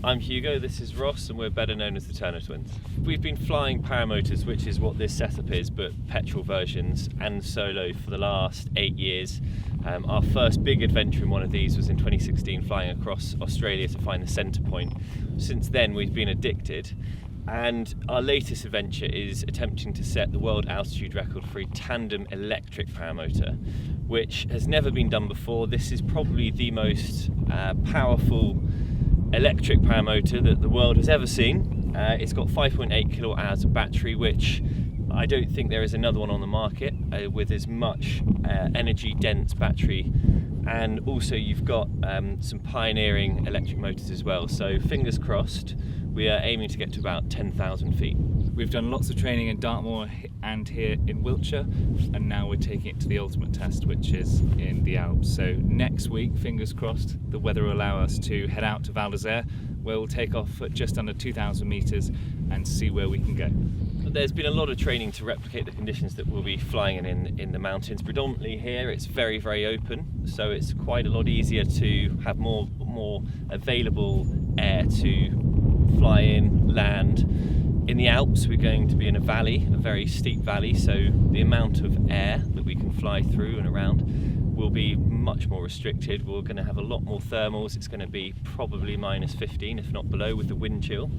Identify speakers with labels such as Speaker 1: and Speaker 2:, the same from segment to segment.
Speaker 1: I'm Hugo, this is Ross, and we're better known as the Turner Twins. We've been flying paramotors, which is what this setup is, but petrol versions and solo for the last 8 years. Our first big adventure in one of these was in 2016, flying across Australia to find the centre point. Since then we've been addicted, and our latest adventure is attempting to set the world altitude record for a tandem electric paramotor, which has never been done before. This is probably the most powerful electric paramotor that the world has ever seen. It's got 5.8 kilowatt hours of battery, which I don't think there is another one on the market with as much energy dense battery, and also you've got some pioneering electric motors as well, so fingers crossed. We are aiming to get to about 10,000 feet.
Speaker 2: We've done lots of training in Dartmoor and here in Wiltshire, and now we're taking it to the ultimate test, which is in the Alps. So next week, fingers crossed, the weather will allow us to head out to Val d'Isère, where we'll take off at just under 2,000 metres and see where we can go.
Speaker 1: There's been a lot of training to replicate the conditions that we'll be flying in the mountains. Predominantly here it's very, very open, so it's quite a lot easier to have more available air to fly in, land. In the Alps we're going to be in a valley, a very steep valley, so the amount of air that we can fly through and around will be much more restricted. We're going to have a lot more thermals. It's going to be probably minus 15, if not below, with the wind chill.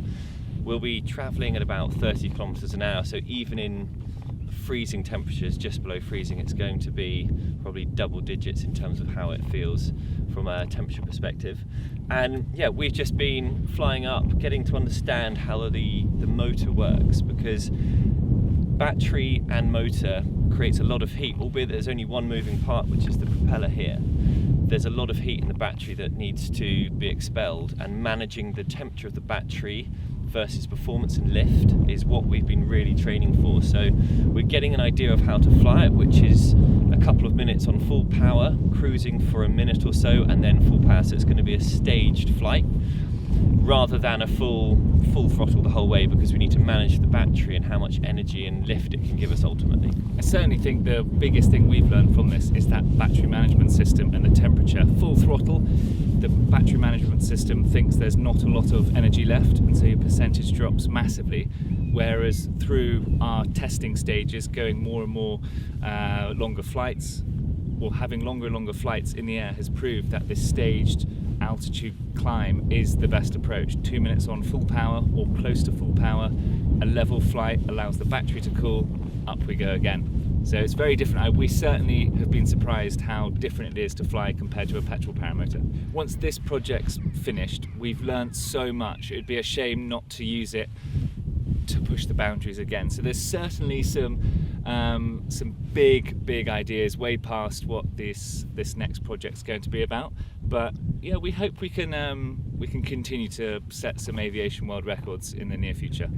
Speaker 1: We'll be travelling at about 30 kilometres an hour, so even in freezing temperatures, just below freezing, it's going to be probably double digits in terms of how it feels from a temperature perspective. And yeah, we've just been flying up, getting to understand how the motor works, because battery and motor creates a lot of heat, albeit there's only one moving part, which is the propeller here. There's a lot of heat in the battery that needs to be expelled, and managing the temperature of the battery versus performance and lift is what we've been really training for. So we're getting an idea of how to fly it, which is a couple of minutes on full power, cruising for a minute or so, and then full power. So it's going to be a staged flight rather than a full throttle the whole way, because we need to manage the battery and how much energy and lift it can give us ultimately.
Speaker 2: I certainly think the biggest thing we've learned from this is that battery management system and the temperature. Full throttle, the battery management system thinks there's not a lot of energy left, and so your percentage drops massively, whereas through our testing stages, going more and more longer flights, or having longer and longer flights in the air, has proved that this staged altitude climb is the best approach. 2 minutes on full power or close to full power, a level flight allows the battery to cool, up we go again. So it's very different. We certainly have been surprised how different it is to fly compared to a petrol paramotor. Once this project's finished, we've learned so much. It'd be a shame not to use it to push the boundaries again. So there's certainly some big ideas way past what this next project's going to be about. But yeah, we hope we can continue to set some aviation world records in the near future.